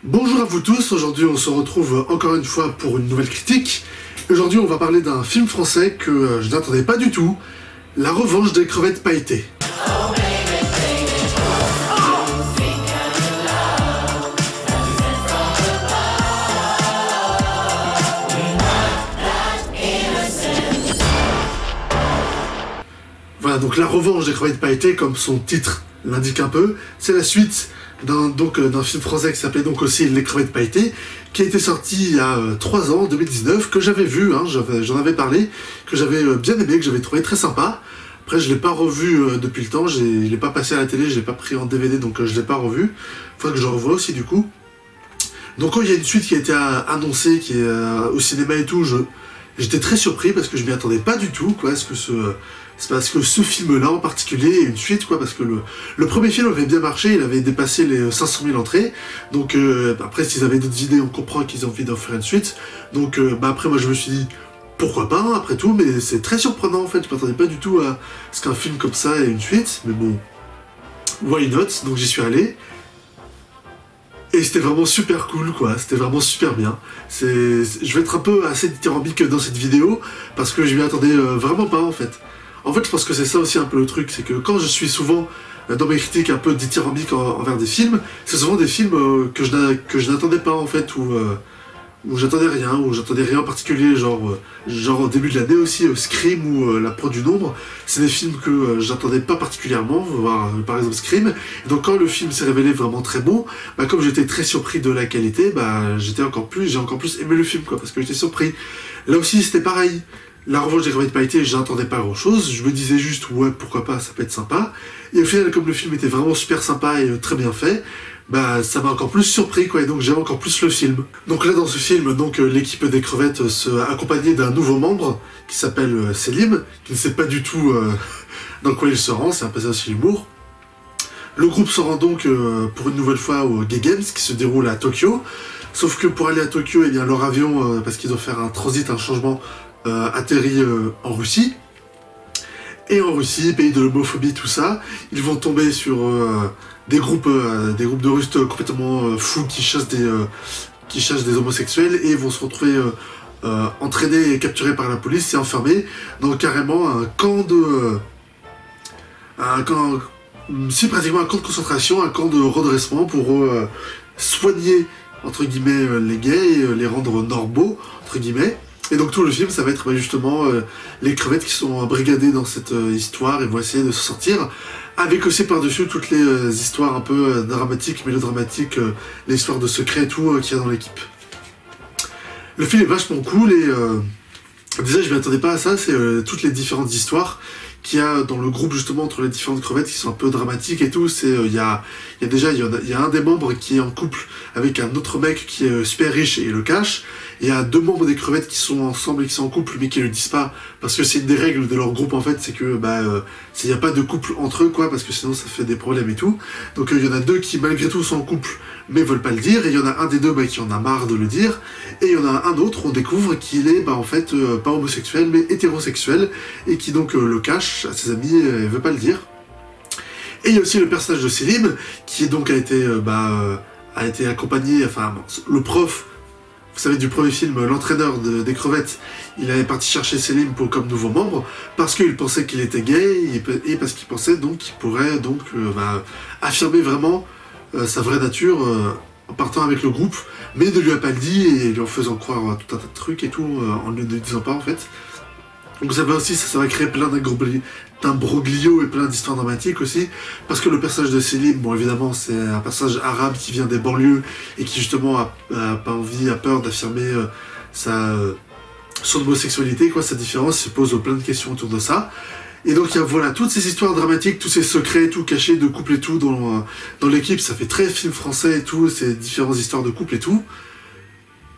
Bonjour à vous tous, aujourd'hui on se retrouve encore une fois pour une nouvelle critique. Aujourd'hui on va parler d'un film français que je n'attendais pas du tout, La Revanche des crevettes pailletées. Voilà, donc La Revanche des crevettes pailletées, comme son titre l'indique un peu, c'est la suite d'un film français qui s'appelait donc aussi Les crevettes pailletées, qui a été sorti il y a 3 ans, en 2019, que j'avais vu, hein, j'en avais parlé, que j'avais bien aimé, que j'avais trouvé très sympa. Après je l'ai pas revu depuis le temps, je l'ai pas passé à la télé, je l'ai pas pris en DVD, donc je l'ai pas revu. Faudrait que je revoie aussi du coup. Donc quand il y a une suite qui a été annoncée, qui est au cinéma et tout, j'étais très surpris parce que je m'y attendais pas du tout, quoi, c'est parce que ce film-là en particulier est une suite, quoi, parce que le premier film avait bien marché, il avait dépassé les 500 000 entrées, donc après s'ils avaient d'autres idées, on comprend qu'ils ont envie d'en faire une suite, donc après moi je me suis dit, pourquoi pas, après tout, mais c'est très surprenant en fait, je m'attendais pas du tout à ce qu'un film comme ça ait une suite, mais bon, why not, donc j'y suis allé. Et c'était vraiment super cool, quoi, c'était vraiment super bien. Je vais être un peu assez dithyrambique dans cette vidéo, parce que je m'y attendais vraiment pas, en fait. En fait, je pense que c'est ça aussi un peu le truc, c'est que quand je suis souvent dans mes critiques un peu dithyrambiques envers des films, c'est souvent des films que je n'attendais pas, en fait, où j'attendais rien en particulier, genre au début de l'année aussi, Scream ou La Proie du Nombre, c'est des films que j'attendais pas particulièrement, voir par exemple Scream, et donc quand le film s'est révélé vraiment très bon, comme j'étais très surpris de la qualité, j'ai encore plus aimé le film, quoi, parce que j'étais surpris. Là aussi c'était pareil, La Revanche des crevettes pailletées, j'attendais pas grand chose, je me disais juste ouais pourquoi pas, ça peut être sympa, et au final comme le film était vraiment super sympa et très bien fait, ça m'a encore plus surpris, quoi, et donc j'aime encore plus le film. Donc là dans ce film, l'équipe des crevettes accompagnée d'un nouveau membre qui s'appelle Selim, qui ne sait pas du tout dans quoi il se rend, c'est un peu ça aussi l'humour. Le groupe se rend donc pour une nouvelle fois au Gay Games qui se déroule à Tokyo, sauf que pour aller à Tokyo, eh bien, leur avion, parce qu'ils doivent faire un transit, un changement, atterrit en Russie. Et en Russie, pays de l'homophobie, tout ça, ils vont tomber sur des groupes de Russes complètement fous qui chassent des homosexuels et vont se retrouver entraînés et capturés par la police et enfermés dans carrément un camp de... pratiquement un camp de concentration, un camp de redressement pour soigner, entre guillemets, les gays et les rendre normaux, entre guillemets. Et donc tout le film, ça va être justement les crevettes qui sont brigadées dans cette histoire et vont essayer de se sortir, avec aussi par-dessus toutes les histoires un peu dramatiques, mélodramatiques, les histoires de secrets et tout qu'il y a dans l'équipe. Le film est vachement cool et déjà je m'y attendais pas à ça, c'est toutes les différentes histoires qu'il y a dans le groupe justement entre les différentes crevettes qui sont un peu dramatiques et tout. Il y a un des membres qui est en couple avec un autre mec qui est super riche et il le cache. Il y a 2 membres des crevettes qui sont ensemble et qui sont en couple mais qui le disent pas parce que c'est une des règles de leur groupe en fait, c'est que il n'y a pas de couple entre eux, quoi, parce que sinon ça fait des problèmes et tout. Donc il y en a 2 qui malgré tout sont en couple mais veulent pas le dire, et il y en a un des 2 qui en a marre de le dire, et il y en a un autre, on découvre qu'il est en fait pas homosexuel mais hétérosexuel et qui donc le cache à ses amis et veut pas le dire. Et il y a aussi le personnage de Selim qui est donc a été accompagné, enfin le prof, vous savez, du premier film, l'entraîneur des crevettes, il avait parti chercher Selim comme nouveau membre parce qu'il pensait qu'il était gay et parce qu'il pensait donc qu'il pourrait donc affirmer vraiment sa vraie nature en partant avec le groupe, mais ne lui a pas le dit et lui en faisant croire tout un tas de trucs et tout en ne le disant pas en fait. Donc ça va créer plein d'imbroglios et plein d'histoires dramatiques aussi, parce que le personnage de Selim, bon évidemment c'est un personnage arabe qui vient des banlieues et qui justement a pas envie, a peur d'affirmer son homosexualité, quoi, sa différence, se pose plein de questions autour de ça. Et donc il y a voilà, toutes ces histoires dramatiques, tous ces secrets, tout cachés de couple et tout dans l'équipe, ça fait très film français et tout, ces différentes histoires de couple et tout.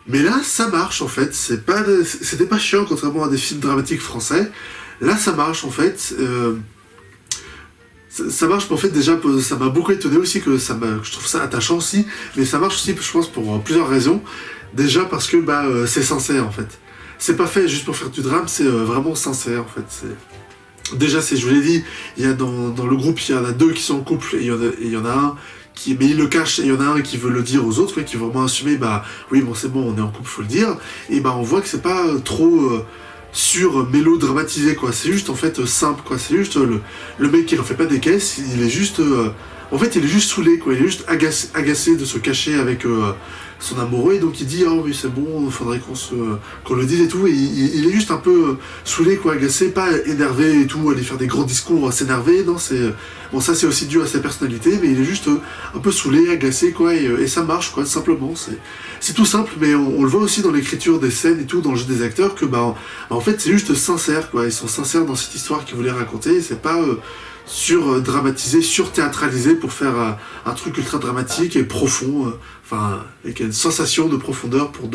Mais là, ça marche en fait, c'était pas chiant contrairement à des films dramatiques français. Là, ça marche en fait. Ça marche, mais en fait déjà, ça m'a beaucoup étonné aussi, je trouve ça attachant aussi. Mais ça marche aussi, je pense, pour plusieurs raisons. Déjà parce que c'est sincère en fait. C'est pas fait juste pour faire du drame, c'est vraiment sincère en fait. Déjà, je vous l'ai dit, il y a dans le groupe, il y en a 2 qui sont en couple et il y en a un mais il le cache, et il y en a un qui veut le dire aux autres, quoi, qui veut vraiment assumer, bah oui, bon, c'est bon, on est en couple, faut le dire, et bah on voit que c'est pas trop mélodramatisé, quoi, c'est juste en fait simple, quoi, c'est juste le mec qui en fait pas des caisses, il est juste, en fait, il est juste saoulé, quoi, il est juste agacé de se cacher avec son amoureux, et donc il dit, oh oui, c'est bon, il faudrait qu'on le dise et tout, et il est juste un peu saoulé, quoi, agacé, pas énervé et tout, aller faire des grands discours, s'énerver, non, c'est... Bon, ça c'est aussi dû à sa personnalité, mais il est juste un peu saoulé, agacé, quoi, et ça marche, quoi, simplement, c'est tout simple, mais on le voit aussi dans l'écriture des scènes et tout, dans le jeu des acteurs, que, en fait, c'est juste sincère, quoi, ils sont sincères dans cette histoire qu'ils voulaient raconter, c'est pas... sur-dramatisé, sur-théâtralisé pour faire un truc ultra dramatique et profond, enfin, avec une sensation de profondeur pour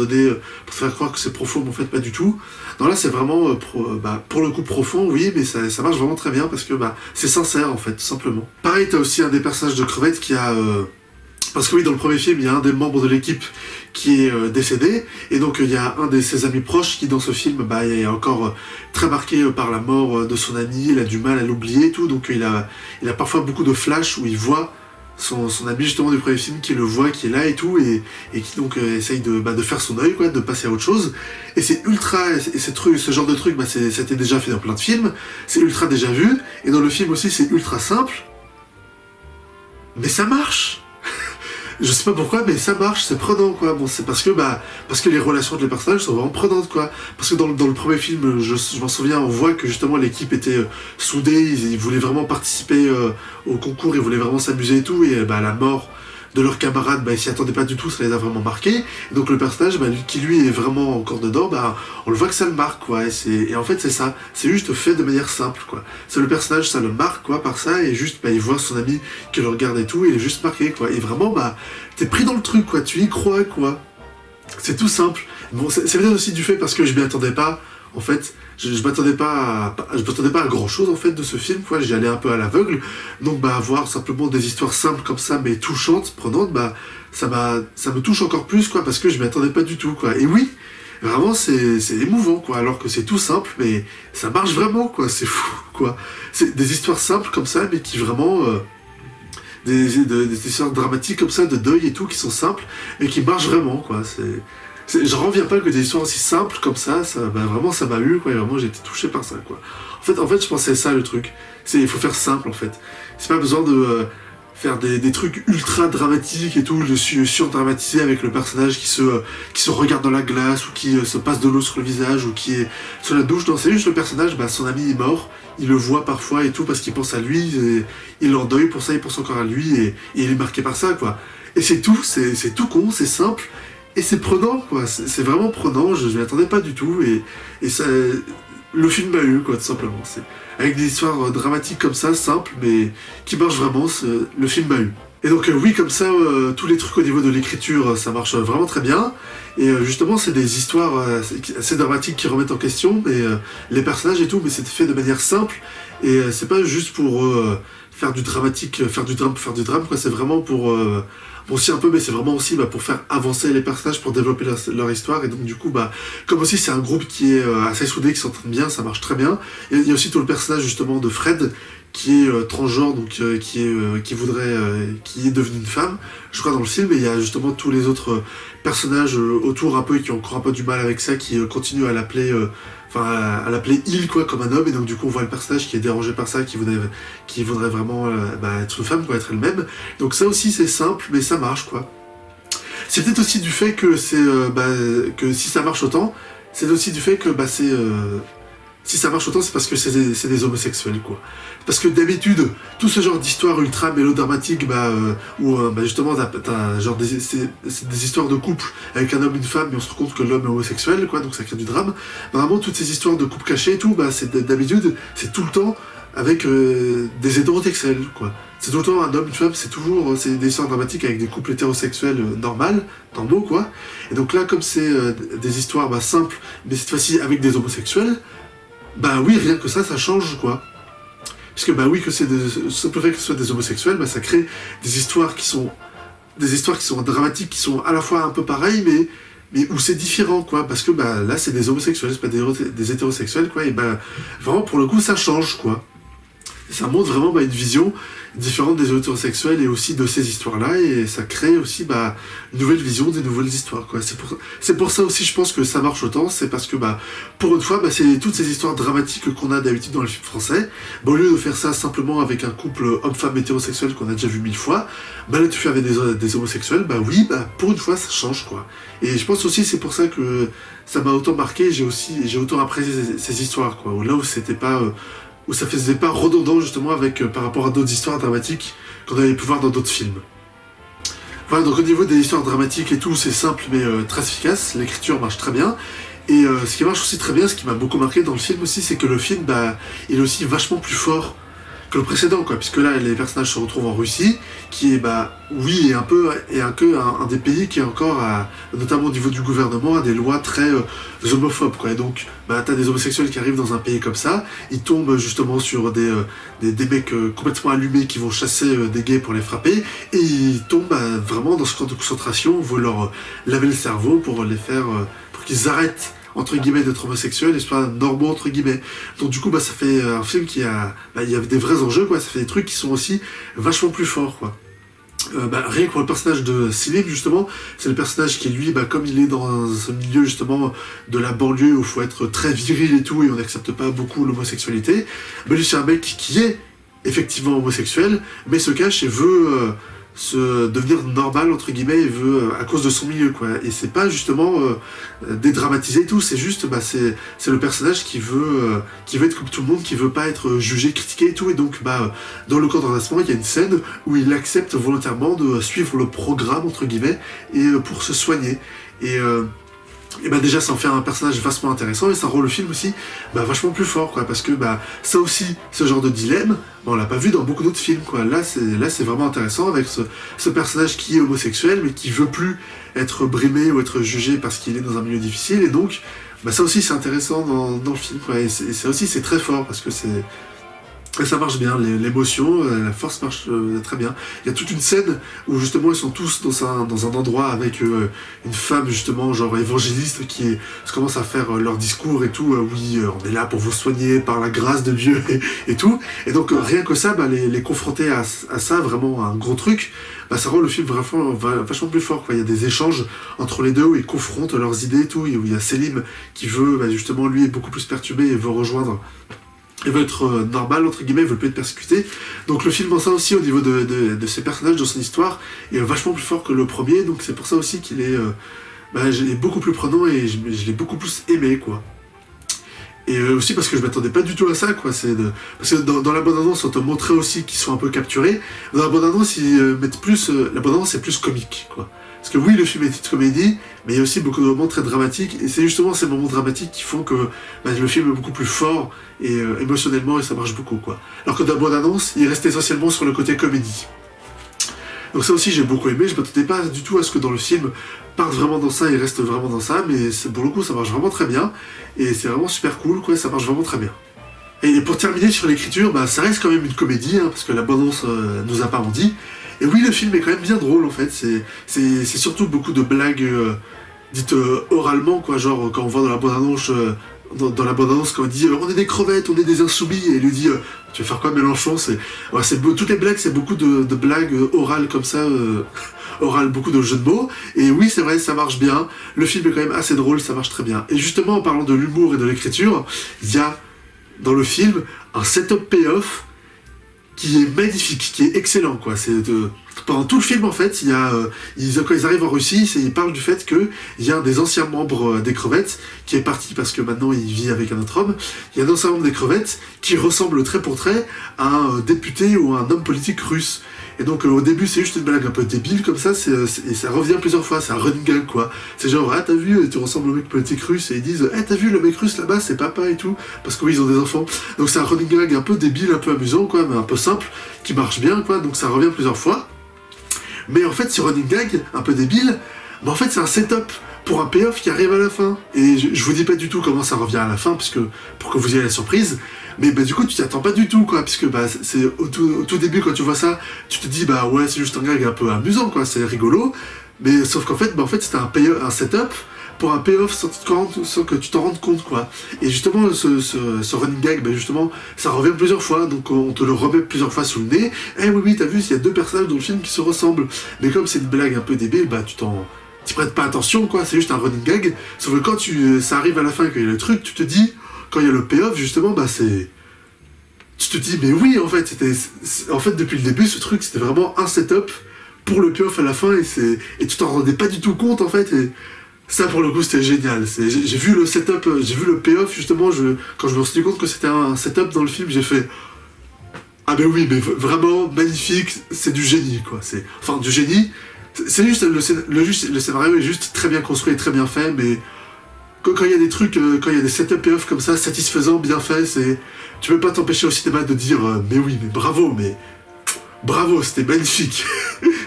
faire croire que c'est profond, mais en fait pas du tout. Non, là c'est vraiment, pour le coup profond, oui, mais ça marche vraiment très bien parce que c'est sincère en fait, tout simplement. Pareil, t'as aussi un des personnages de Crevette qui a... Parce que oui, dans le premier film, il y a un des membres de l'équipe qui est décédé, et donc il y a un de ses amis proches qui, dans ce film, est encore très marqué par la mort de son ami, il a du mal à l'oublier et tout, donc il a parfois beaucoup de flashs où il voit son ami justement du premier film, qui le voit, qui est là et tout, et qui donc essaye de faire son œil, quoi, de passer à autre chose, et c'est ultra, et ce genre de truc, c'était déjà fait dans plein de films, c'est ultra déjà vu, et dans le film aussi c'est ultra simple, mais ça marche. Je sais pas pourquoi, mais ça marche, c'est prenant, quoi. Bon, c'est parce que les relations entre les personnages sont vraiment prenantes, quoi. Parce que dans le premier film, je m'en souviens, on voit que justement l'équipe était soudée, ils voulaient vraiment participer au concours, ils voulaient vraiment s'amuser et tout, et la mort de leurs camarades, ils s'y attendaient pas du tout, ça les a vraiment marqués. Et donc le personnage, qui lui est vraiment encore dedans, on le voit que ça le marque, quoi. Et en fait c'est ça, c'est juste fait de manière simple, quoi. C'est le personnage, ça le marque, quoi, par ça, et juste, il voit son ami qui le regarde et tout, et il est juste marqué, quoi. Et vraiment, t'es pris dans le truc, quoi, tu y crois, quoi. C'est tout simple. Bon, c'est peut-être aussi du fait parce que je m'y attendais pas, en fait. Je m'attendais pas à grand chose en fait de ce film, quoi. J'y allais un peu à l'aveugle, donc voir simplement des histoires simples comme ça, mais touchantes, prenantes, ça me touche encore plus, quoi, parce que je m'y attendais pas du tout, quoi. Et oui, vraiment c'est émouvant, quoi, alors que c'est tout simple, mais ça marche vraiment, quoi, c'est fou, quoi. C'est des histoires simples comme ça, mais qui vraiment... des histoires dramatiques comme ça, de deuil et tout, qui sont simples, mais qui marchent vraiment, quoi. Je reviens pas que des histoires aussi simples comme ça, vraiment ça m'a eu, quoi, et vraiment j'ai été touché par ça, quoi. En fait je pensais ça le truc, il faut faire simple en fait. C'est pas besoin de faire des trucs ultra dramatiques et tout, de surdramatiser avec le personnage qui se regarde dans la glace, ou qui se passe de l'eau sur le visage, ou qui est sur la douche. Non, c'est juste le personnage, son ami est mort, il le voit parfois et tout, parce qu'il pense à lui, et il l'endeuille pour ça, il pense encore à lui, et il est marqué par ça, quoi. Et c'est tout, c'est tout con, c'est simple, et c'est prenant, quoi, c'est vraiment prenant, je m'y attendais pas du tout, et ça, le film m'a eu, quoi, tout simplement. Avec des histoires dramatiques comme ça, simples, mais qui marchent vraiment, le film m'a eu. Et donc oui, comme ça, tous les trucs au niveau de l'écriture, ça marche vraiment très bien, et justement, c'est des histoires assez dramatiques qui remettent en question, mais les personnages et tout, mais c'est fait de manière simple, et c'est pas juste pour faire du dramatique, faire du drame, quoi, c'est vraiment pour... aussi un peu, mais c'est vraiment aussi pour faire avancer les personnages, pour développer leur histoire, et donc du coup, comme aussi c'est un groupe qui est assez soudé, qui s'entend bien, ça marche très bien. Et il y a aussi tout le personnage justement de Fred, qui est transgenre, donc qui est devenu une femme, je crois, dans le film, et il y a justement tous les autres personnages autour un peu, qui ont encore un peu du mal avec ça, qui continuent à l'appeler... à l'appeler il, quoi, comme un homme, et donc du coup on voit le personnage qui est dérangé par ça, qui voudrait vraiment être une femme, quoi, être elle-même. Donc ça aussi c'est simple, mais ça marche, quoi. C'est peut-être aussi du fait que que si ça marche autant, c'est aussi du fait que si ça marche autant, c'est parce que c'est des homosexuels, quoi. Parce que d'habitude, tout ce genre d'histoire ultra mélodramatique, où justement t'as genre des histoires de couple avec un homme et une femme, mais on se rend compte que l'homme est homosexuel, quoi, donc ça crée du drame. Vraiment, toutes ces histoires de couple caché et tout, d'habitude, c'est tout le temps avec des hétérosexuels, quoi. C'est tout le temps un homme, une femme, c'est des histoires dramatiques avec des couples hétérosexuels normaux, quoi. Et donc là, comme c'est des histoires simples, mais cette fois-ci avec des homosexuels, oui, rien que ça change, quoi. Parce que oui, que c'est le simple fait que ce soit des homosexuels, ça crée des histoires qui sont dramatiques, qui sont à la fois un peu pareilles, mais où c'est différent, quoi. Parce que là, c'est des homosexuels, c'est pas des hétérosexuels, quoi. Et vraiment, pour le coup, ça change, quoi. Ça montre vraiment une vision différente des hétérosexuels et aussi de ces histoires-là, et ça crée aussi une nouvelle vision des nouvelles histoires, quoi. C'est pour ça aussi, je pense que ça marche autant, c'est parce que pour une fois, c'est toutes ces histoires dramatiques qu'on a d'habitude dans les films français. Au lieu de faire ça simplement avec un couple homme-femme hétérosexuel qu'on a déjà vu 1000 fois, là tu fais avec des homosexuels, oui, pour une fois ça change, quoi. Et je pense aussi c'est pour ça que ça m'a autant marqué, j'ai autant apprécié ces histoires, quoi. Là où c'était pas où ça faisait pas redondant justement avec par rapport à d'autres histoires dramatiques qu'on avait pu voir dans d'autres films. Voilà, donc au niveau des histoires dramatiques et tout, c'est simple mais très efficace, l'écriture marche très bien. Et ce qui marche aussi très bien, ce qui m'a beaucoup marqué dans le film aussi, c'est que le film, il est aussi vachement plus fort que le précédent, quoi, puisque là, les personnages se retrouvent en Russie, qui est, oui, un des pays qui est encore, notamment au niveau du gouvernement, a des lois très homophobes, quoi. Et donc, t'as des homosexuels qui arrivent dans un pays comme ça, ils tombent justement sur des mecs complètement allumés qui vont chasser des gays pour les frapper, et ils tombent vraiment dans ce camp de concentration, on veut leur laver le cerveau pour les faire, pour qu'ils arrêtent entre guillemets d'être homosexuels et soient normaux entre guillemets. Donc du coup ça fait un film qui a il y a des vrais enjeux, quoi, ça fait des trucs qui sont aussi vachement plus forts, quoi. Rien que pour le personnage de Selim, justement, c'est le personnage qui lui, comme il est dans ce milieu justement de la banlieue où il faut être très viril et tout, et on n'accepte pas beaucoup l'homosexualité, lui c'est un mec qui est effectivement homosexuel, mais se cache et veut se devenir normal entre guillemets, et veut à cause de son milieu, quoi. Et c'est pas justement dédramatiser et tout, c'est juste c'est le personnage qui veut être comme tout le monde, qui veut pas être jugé, critiqué et tout. Et donc dans le camp d'enlacement, il y a une scène où il accepte volontairement de suivre le programme entre guillemets et pour se soigner. Et déjà ça en fait un personnage vachement intéressant, et ça rend le film aussi vachement plus fort, quoi, parce que ça aussi, ce genre de dilemme, on l'a pas vu dans beaucoup d'autres films, quoi. Là c'est vraiment intéressant avec ce personnage qui est homosexuel mais qui veut plus être brimé ou être jugé parce qu'il est dans un milieu difficile, et donc ça aussi c'est intéressant dans le film, quoi. Et ça aussi c'est très fort parce que ça marche bien, l'émotion, la force marche très bien. Il y a toute une scène où justement ils sont tous dans un endroit avec une femme justement genre évangéliste qui commence à faire leur discours et tout, oui, on est là pour vous soigner par la grâce de Dieu et tout. Et donc rien que ça, les confronter à ça, vraiment un gros truc, ça rend le film vachement plus fort, quoi. Il y a des échanges entre les deux où ils confrontent leurs idées et tout, où il y a Selim qui veut, justement lui est beaucoup plus perturbé et veut rejoindre. Il veut être normal, entre guillemets, il veut plus être persécuté. Donc le film en ça aussi, au niveau de ses personnages, de son histoire, est vachement plus fort que le premier, donc c'est pour ça aussi qu'il est beaucoup plus prenant, et je l'ai beaucoup plus aimé, quoi. Et aussi parce que je m'attendais pas du tout à ça, quoi. Parce que dans la bande-annonce, on te montrait aussi qu'ils sont un peu capturés. Dans la bande-annonce, ils mettent plus... la bande-annonce est plus comique, quoi. Parce que oui, le film est une comédie, mais il y a aussi beaucoup de moments très dramatiques, et c'est justement ces moments dramatiques qui font que le film est beaucoup plus fort, et émotionnellement, et ça marche beaucoup, quoi. Alors que dans la bande-annonce, il reste essentiellement sur le côté comédie. Donc ça aussi, j'ai beaucoup aimé, je m'attendais pas du tout à ce que dans le film parte vraiment dans ça, et reste vraiment dans ça, mais pour le coup, ça marche vraiment très bien, et c'est vraiment super cool, quoi, ça marche vraiment très bien. Et pour terminer sur l'écriture, ça reste quand même une comédie, parce que la bande-annonce nous a pas menti. Et oui, le film est quand même bien drôle, en fait. C'est surtout beaucoup de blagues dites oralement, quoi. Genre, quand on voit dans la bande-annonce, quand il dit on est des crevettes, on est des insoumis, et il lui dit tu vas faire quoi, Mélenchon? Toutes les blagues, c'est beaucoup de blagues orales comme ça, orales, beaucoup de jeux de mots. Et oui, c'est vrai, ça marche bien. Le film est quand même assez drôle, ça marche très bien. Et justement, en parlant de l'humour et de l'écriture, il y a dans le film un setup payoff qui est magnifique, qui est excellent, quoi. Pendant tout le film, en fait, quand ils arrivent en Russie, ils parlent du fait qu'il y a un des anciens membres des crevettes qui est parti parce que maintenant il vit avec un autre homme. Il y a un ancien membre des crevettes qui ressemble trait pour trait à un député ou à un homme politique russe. Et donc au début c'est juste une blague un peu débile comme ça, et ça revient plusieurs fois, c'est un running gag, quoi. C'est genre, ah t'as vu, tu ressembles au mec politique russe, et ils disent, eh t'as vu le mec russe là-bas, c'est papa et tout, parce que oui ils ont des enfants. Donc c'est un running gag un peu débile, un peu amusant, quoi, mais un peu simple, qui marche bien, quoi, donc ça revient plusieurs fois. Mais en fait ce running gag, un peu débile, en fait c'est un setup pour un payoff qui arrive à la fin. Et je vous dis pas du tout comment ça revient à la fin, puisque pour que vous ayez la surprise. Mais du coup, tu t'y attends pas du tout, quoi, puisque c'est au tout début, quand tu vois ça, tu te dis, ouais, c'est juste un gag un peu amusant, quoi, c'est rigolo. Mais sauf qu'en fait, c'était un setup pour un payoff sans que tu t'en rendes compte, quoi. Et justement, ce running gag, ben justement, ça revient plusieurs fois, donc on te le remet plusieurs fois sous le nez. Eh oui, t'as vu, il y a deux personnages dans le film qui se ressemblent. Mais comme c'est une blague un peu débile, bah tu prêtes pas attention, quoi, c'est juste un running gag. Sauf que quand ça arrive à la fin, quand il y a le truc, tu te dis, quand il y a le payoff, justement, bah c'est... Tu te dis, mais oui, en fait, en fait, depuis le début, ce truc, c'était vraiment un setup pour le payoff à la fin, et tu t'en rendais pas du tout compte, en fait, et ça, pour le coup, c'était génial. J'ai vu le setup, j'ai vu le payoff, justement, quand je me suis rendu compte que c'était un setup dans le film, j'ai fait... Ah ben oui, mais vraiment, magnifique, c'est du génie, quoi. Enfin, du génie, c'est juste, le scénario est juste très bien construit et très bien fait, mais... Quand il y a des trucs, quand il y a des setup payoff comme ça, satisfaisants, bien faits, tu peux pas t'empêcher au cinéma de dire mais oui, mais bravo, c'était magnifique,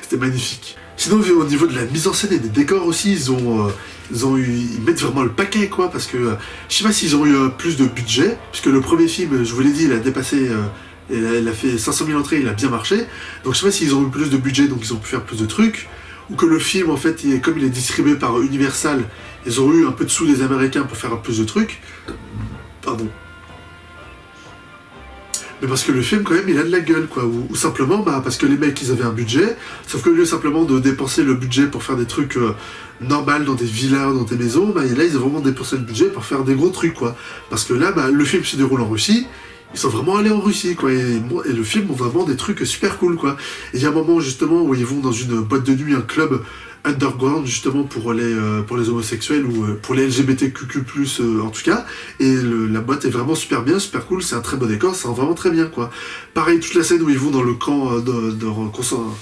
c'était magnifique. Sinon, au niveau de la mise en scène et des décors aussi, ils mettent vraiment le paquet, quoi, parce que je sais pas s'ils ont eu plus de budget, puisque le premier film, je vous l'ai dit, il a dépassé, il a fait 500 000 entrées, il a bien marché, donc je sais pas s'ils ont eu plus de budget, donc ils ont pu faire plus de trucs, ou que le film, en fait, comme il est distribué par Universal, ils ont eu un peu de sous des Américains pour faire plus de trucs. Pardon. Mais parce que le film, quand même, il a de la gueule, quoi. Ou simplement, bah, parce que les mecs, ils avaient un budget, sauf que au lieu simplement de dépenser le budget pour faire des trucs normaux dans des villas, dans des maisons, bah, là, ils ont vraiment dépensé le budget pour faire des gros trucs, quoi. Parce que là, bah, le film se déroule en Russie, ils sont vraiment allés en Russie, quoi, et le film montre vraiment des trucs super cool, quoi. Et il y a un moment, justement, où ils vont dans une boîte de nuit, un club underground, justement, pour les homosexuels, ou pour les LGBTQQ+, en tout cas, et la boîte est vraiment super bien, super cool, c'est un très beau décor, ça rend vraiment très bien, quoi. Pareil, toute la scène où ils vont dans le camp de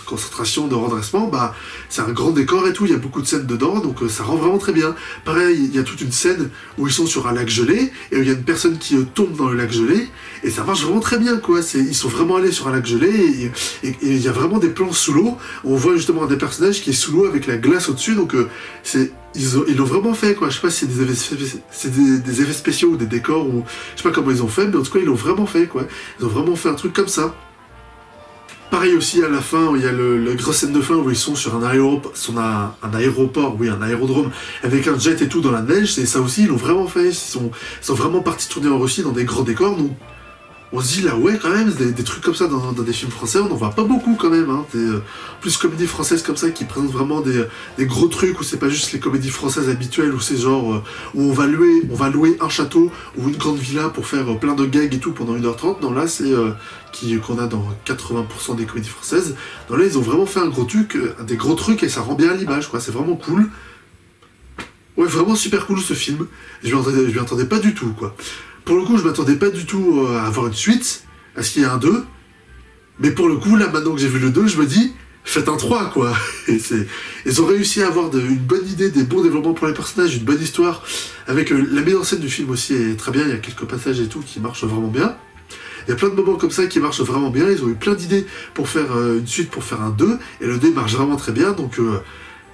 concentration, de redressement, bah, c'est un grand décor et tout, il y a beaucoup de scènes dedans, donc ça rend vraiment très bien. Pareil, il y a toute une scène où ils sont sur un lac gelé, et où il y a une personne qui tombe dans le lac gelé, et ça marche vraiment très bien, quoi. Ils sont vraiment allés sur un lac gelé, et il y a vraiment des plans sous l'eau, où on voit justement un des personnages qui est sous l'eau avec la glace au-dessus, donc ils l'ont vraiment fait, quoi. Je sais pas si c'est des effets spéciaux ou des décors, ou je sais pas comment ils ont fait, mais en tout cas ils l'ont vraiment fait, quoi. Ils ont vraiment fait un truc comme ça. Pareil aussi à la fin, où il y a la grosse scène de fin où ils sont sur un aéroport, oui, un aérodrome, avec un jet et tout dans la neige, et ça aussi ils l'ont vraiment fait. Ils sont vraiment partis tourner en Russie dans des grands décors, donc on se dit là, ouais, quand même, des trucs comme ça dans des films français, on n'en voit pas beaucoup quand même, hein. Plus comédies françaises comme ça qui présentent vraiment des gros trucs, où c'est pas juste les comédies françaises habituelles, où c'est genre, où on va louer un château ou une grande villa pour faire plein de gags et tout pendant 1h30. Non, là, c'est qu'on a dans 80% des comédies françaises. Non, là, ils ont vraiment fait des gros trucs, et ça rend bien à l'image, quoi, c'est vraiment cool. Ouais, vraiment super cool ce film, je m'y attendais pas du tout, quoi. Pour le coup, je m'attendais pas du tout à avoir une suite, à ce qu'il y ait un 2. Mais pour le coup, là, maintenant que j'ai vu le 2, je me dis, faites un 3, quoi. Et ils ont réussi à avoir une bonne idée, des bons développements pour les personnages, une bonne histoire. Avec la mise en scène du film aussi est très bien, il y a quelques passages et tout qui marchent vraiment bien. Il y a plein de moments comme ça qui marchent vraiment bien, ils ont eu plein d'idées pour faire une suite, pour faire un 2, et le 2 marche vraiment très bien, donc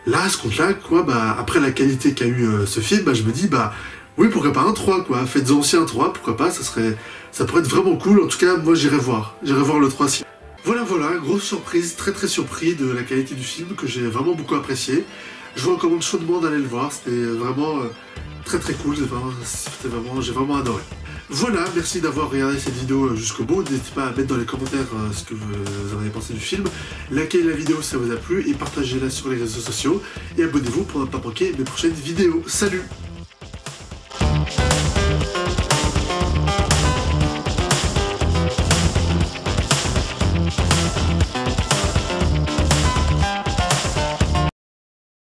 là, à ce compte-là, quoi, bah, après la qualité qu'a eu ce film, bah, je me dis, bah, oui, pourquoi pas un 3, quoi. Faites-en aussi un 3, pourquoi pas, ça pourrait être vraiment cool. En tout cas, moi, j'irai voir le 3 si. Voilà, grosse surprise, très très surpris de la qualité du film, que j'ai vraiment beaucoup apprécié. Je vous recommande chaudement d'aller le voir, c'était vraiment très très cool, j'ai vraiment adoré. Voilà, merci d'avoir regardé cette vidéo jusqu'au bout. N'hésitez pas à mettre dans les commentaires ce que vous en avez pensé du film. Likez la vidéo si ça vous a plu et partagez-la sur les réseaux sociaux. Et abonnez-vous pour ne pas manquer mes prochaines vidéos. Salut!